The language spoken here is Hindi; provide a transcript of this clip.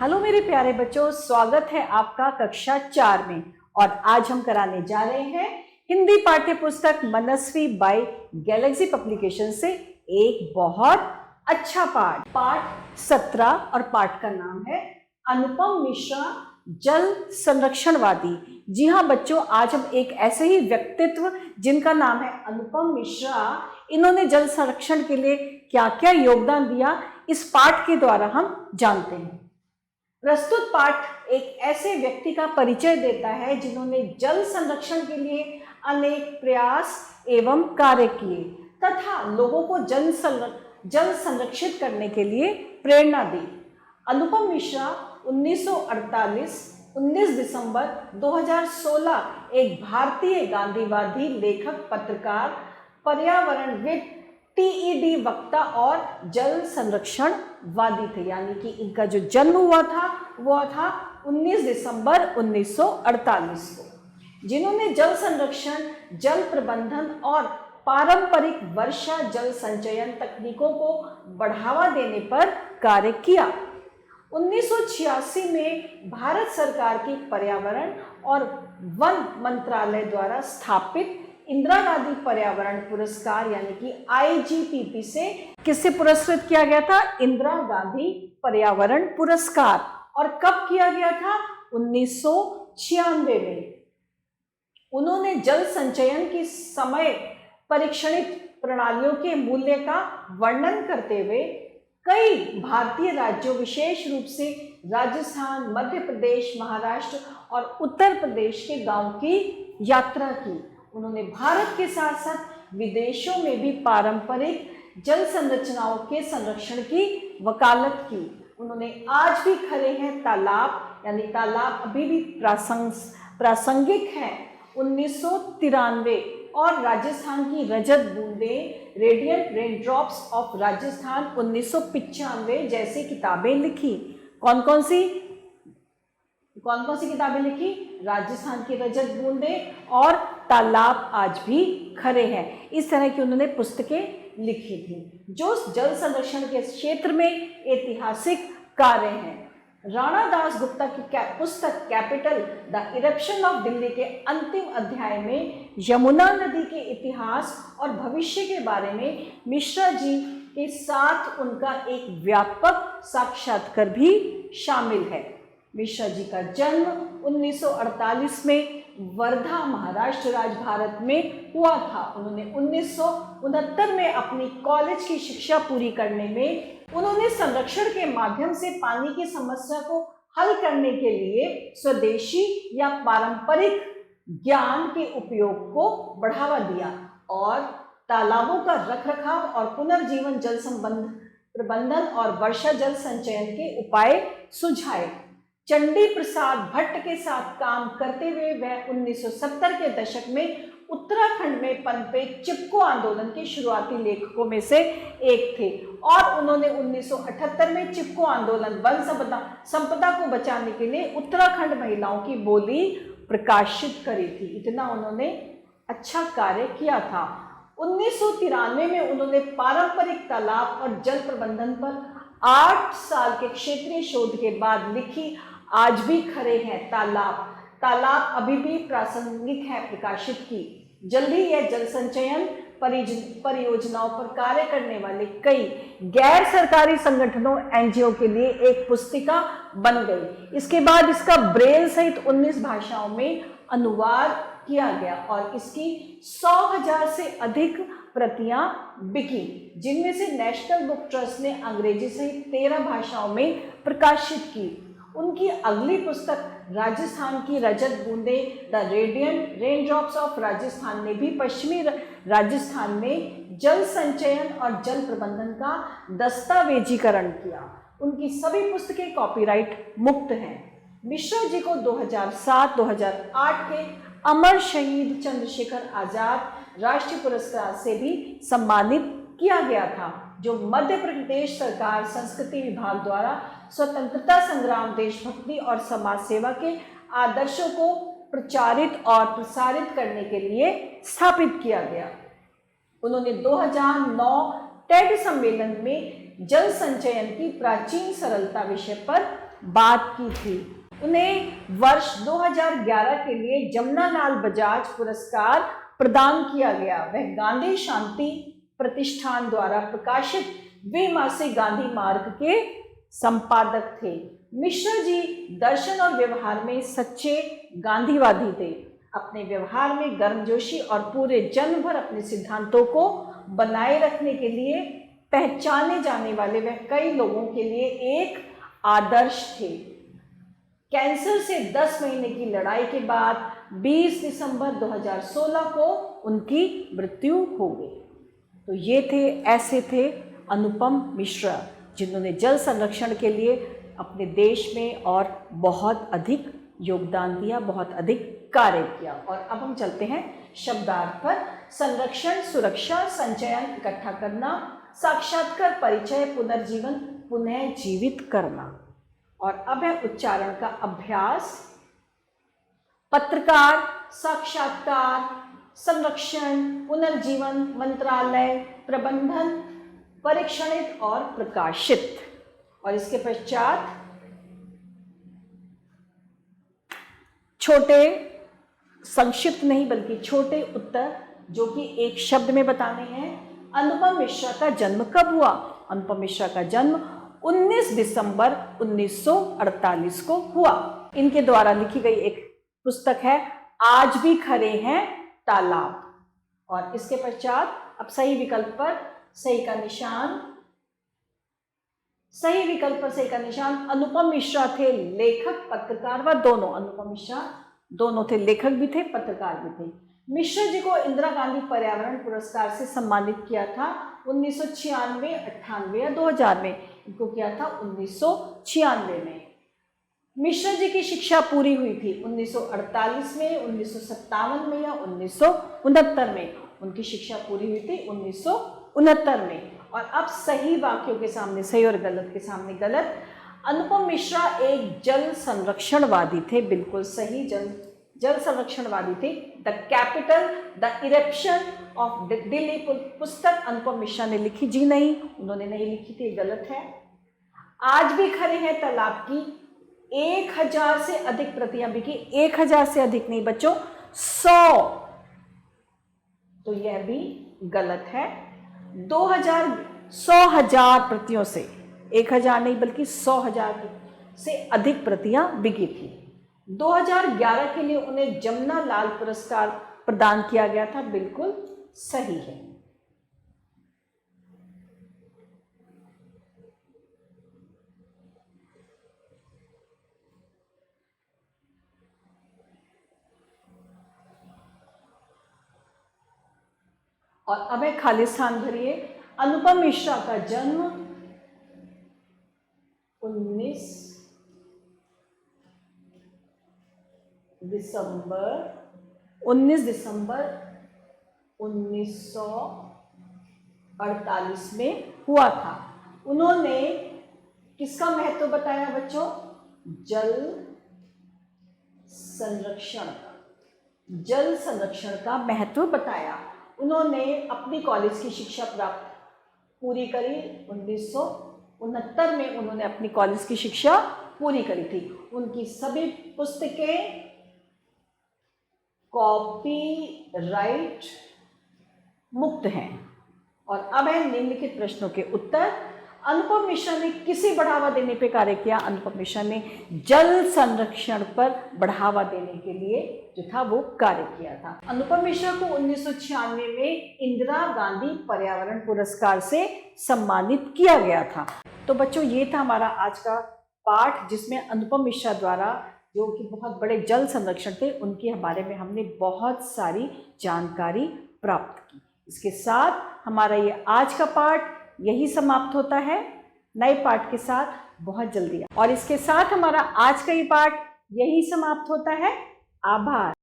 हेलो मेरे प्यारे बच्चों, स्वागत है आपका कक्षा 4 में। और आज हम कराने जा रहे हैं हिंदी पाठ्य पुस्तक मनस्वी बाय गैलेक्सी पब्लिकेशन से एक बहुत अच्छा पाठ 17 और पाठ का नाम है अनुपम मिश्रा जल संरक्षणवादी। जी हाँ बच्चों, आज हम एक ऐसे ही व्यक्तित्व जिनका नाम है अनुपम मिश्रा, इन्होंने जल संरक्षण के लिए क्या क्या योगदान दिया, इस पाठ के द्वारा हम जानते हैं। प्रस्तुत पाठ एक ऐसे व्यक्ति का परिचय देता है जिन्होंने जल संरक्षण के लिए अनेक प्रयास एवं कार्य किए तथा लोगों को जल संरक्षित करने के लिए प्रेरणा दी। अनुपम मिश्रा 1948 19 दिसंबर 2016 एक भारतीय गांधीवादी लेखक, पत्रकार, पर्यावरणविद, टीईडी वक्ता और जल संरक्षणवादी थे। यानी कि इनका जो जन्म हुआ था वह था 19 दिसंबर 1948 को, जिन्होंने जल संरक्षण, जल प्रबंधन और पारंपरिक वर्षा जल संचयन तकनीकों को बढ़ावा देने पर कार्य किया। 1986 में भारत सरकार की पर्यावरण और वन मंत्रालय द्वारा स्थापित इंदिरा गांधी पर्यावरण पुरस्कार यानी कि IGPP से किससे पुरस्कृत किया गया था? इंदिरा गांधी पर्यावरण पुरस्कार। और कब किया गया था? 1996 में। उन्होंने जल संचयन की समय परीक्षणित प्रणालियों के मूल्य का वर्णन करते हुए कई भारतीय राज्यों, विशेष रूप से राजस्थान, मध्य प्रदेश, महाराष्ट्र और उत्तर प्रदेश के गांव की यात्रा की। उन्होंने भारत के साथ साथ विदेशों में भी पारंपरिक जल संरचनाओं के संरक्षण की वकालत की। उन्होंने आज भी खड़े हैं तालाब, यानी तालाब अभी भी प्रासंगिक हैं, 1993 और राजस्थान की रजत बूंदें, रेडिएंट रेनड्रॉप्स ऑफ राजस्थान 1995 जैसी किताबें लिखी। कौन कौन सी किताबें लिखी? राजस्थान की रजत बूंदें और तालाब आज भी खड़े हैं। इस तरह की उन्होंने पुस्तकें लिखी थी जो जल संरक्षण के क्षेत्र में ऐतिहासिक कार्य हैं। राणा दास गुप्ता की पुस्तक capital the eruption of Delhi के अंतिम अध्याय में यमुना नदी के इतिहास और भविष्य के बारे में मिश्रा जी के साथ उनका एक व्यापक साक्षात्कार भी शामिल है। मिश्रा जी का जन्म 1948 में वर्धा, महाराष्ट्र राज्य, भारत में हुआ था। उन्होंने 1969 में अपनी कॉलेज की शिक्षा पूरी करने में उन्होंने संरक्षण के माध्यम से पानी की समस्या को हल करने के लिए स्वदेशी या पारंपरिक ज्ञान के उपयोग को बढ़ावा दिया और तालाबों का रखरखाव और पुनर्जीवन, जल प्रबंधन और वर्षा जल संचयन के उपाय सुझाए। चंडी प्रसाद भट्ट के साथ काम करते हुए वह 1970 के दशक में उत्तराखंड में पनपे चिपको आंदोलन के शुरुआती लेखकों में से एक थे और उन्होंने 1978 में चिपको आंदोलन, वन संपदा को बचाने के लिए उत्तराखंड महिलाओं की बोली प्रकाशित करी थी। इतना उन्होंने अच्छा कार्य किया था। 1993 में उन्होंने पारंपरिक तालाब और जल प्रबंधन पर 8 साल के क्षेत्रीय शोध के बाद लिखी आज भी खड़े हैं तालाब अभी भी प्रासंगिक है प्रकाशित की। जल्दी यह जल संचयन परियोजनाओं पर कार्य करने वाले कई गैर सरकारी संगठनों, NGO के लिए एक पुस्तिका बन गई। इसके बाद इसका ब्रेल सहित 19 भाषाओं में अनुवाद किया गया और इसकी 100,000 से अधिक प्रतियां बिकी, जिनमें से नेशनल बुक ट्रस्ट ने अंग्रेजी सहित 13 भाषाओं में प्रकाशित की। उनकी अगली पुस्तक राजस्थान की रजत बूंदें, the radiant raindrops of Rajasthan ने भी पश्चिमी राजस्थान में जल संचयन और जल प्रबंधन का दस्तावेजीकरण किया। उनकी सभी पुस्तकें कॉपीराइट मुक्त हैं। मिश्रा जी को 2007-2008 के अमर शहीद चंद्रशेखर आजाद राष्ट्रीय पुरस्कार से भी सम्मानित किया गया था, जो मध्य प्रदेश सरकार संस्कृति विभाग द्वारा स्वतंत्रता संग्राम, देशभक्ति और समाज सेवा के आदर्शों को प्रचारित और प्रसारित करने के लिए स्थापित किया गया। उन्होंने 2009 टेड सम्मेलन में जल संचयन की प्राचीन सरलता विषय पर बात की थी। उन्हें वर्ष 2011 के लिए जमनालाल बजाज पुरस्कार प्रदान किया गया। वह गांधी शांति प्रतिष्ठान द्वारा प्रकाशित द्विमासिक गांधी मार्ग के संपादक थे। मिश्रा जी दर्शन और व्यवहार में सच्चे गांधीवादी थे। अपने व्यवहार में गर्मजोशी और पूरे जन्म भर अपने सिद्धांतों को बनाए रखने के लिए पहचाने जाने वाले वह कई लोगों के लिए एक आदर्श थे। कैंसर से 10 महीने की लड़ाई के बाद 20 दिसंबर 2016 को उनकी मृत्यु हो गई। तो ये ऐसे थे अनुपम मिश्रा, जिन्होंने जल संरक्षण के लिए अपने देश में और बहुत अधिक योगदान दिया, बहुत अधिक कार्य किया। और अब हम चलते हैं शब्दार्थ पर। संरक्षण, सुरक्षा, संचयन, इकट्ठा करना, साक्षात्कार, परिचय, पुनर्जीवन, पुनः जीवित करना। और अब है उच्चारण का अभ्यास। पत्रकार, साक्षात्कार, संरक्षण, पुनर्जीवन, मंत्रालय, प्रबंधन, परीक्षणित और प्रकाशित। और इसके पश्चात छोटे, संक्षिप्त नहीं बल्कि छोटे उत्तर जो कि एक शब्द में बताने हैं। अनुपम मिश्रा का जन्म कब हुआ? अनुपम मिश्रा का जन्म 19 दिसंबर 1948 को हुआ। इनके द्वारा लिखी गई एक पुस्तक है आज भी खरे हैं तालाब। और इसके पश्चात अब सही विकल्प पर सही का निशान, सही विकल्प पर सही का निशान। अनुपम मिश्रा थे लेखक, पत्रकार व दोनों। अनुपम मिश्रा दोनों थे, लेखक भी थे, पत्रकार भी थे। मिश्रा जी को इंदिरा गांधी पर्यावरण पुरस्कार से सम्मानित किया था 1996, 98 या 2000 में। इनको किया था 1996 में। मिश्रा जी की शिक्षा पूरी हुई थी 1948 में, 1957 में या 1969 में। उनकी शिक्षा पूरी हुई थी 1969 में। और अब सही वाक्यों के सामने सही और गलत के सामने गलत। अनुपम मिश्रा एक जल संरक्षणवादी थे, बिल्कुल सही, जल संरक्षणवादी थे। The capital the eruption of Delhi पुस्तक अनुपम मिश्रा ने लिखी जी नहीं, उन्होंने नहीं लिखी थी, गलत है। आज भी खरे हैं तालाब की 1000 से अधिक प्रतियां बिकी। 1000 से अधिक नहीं बच्चों, 100, तो यह भी गलत है। 100,000 प्रतियों से, 1000 नहीं बल्कि 100,000 से अधिक प्रतियां बिकी थी। 2011 के लिए उन्हें जमनालाल पुरस्कार प्रदान किया गया था, बिल्कुल सही है। और अब है खाली स्थान भरिए। अनुपम मिश्रा का जन्म 19 दिसंबर 1948 में हुआ था। उन्होंने किसका महत्व बताया बच्चों? जल संरक्षण का महत्व बताया। उन्होंने अपनी कॉलेज की शिक्षा पूरी करी 1969 में। उन्होंने अपनी कॉलेज की शिक्षा पूरी करी थी। उनकी सभी पुस्तकें कॉपीराइट मुक्त हैं। और अब है निम्नलिखित प्रश्नों के उत्तर। अनुपम मिश्रा ने किसे बढ़ावा देने पे कार्य किया? अनुपम मिश्रा ने जल संरक्षण पर बढ़ावा देने के लिए जो था वो कार्य किया था। अनुपम मिश्रा को 1996 में इंदिरा गांधी पर्यावरण पुरस्कार से सम्मानित किया गया था। तो बच्चों ये था हमारा आज का पाठ, जिसमें अनुपम मिश्रा द्वारा जो कि बहुत बड़े जल संरक्षण थे उनके बारे में हमने बहुत सारी जानकारी प्राप्त की। इसके साथ हमारा ये आज का पाठ यही समाप्त होता है, नए पाठ के साथ बहुत जल्दी। और इसके साथ हमारा आज का ये पाठ यही समाप्त होता है। आभार।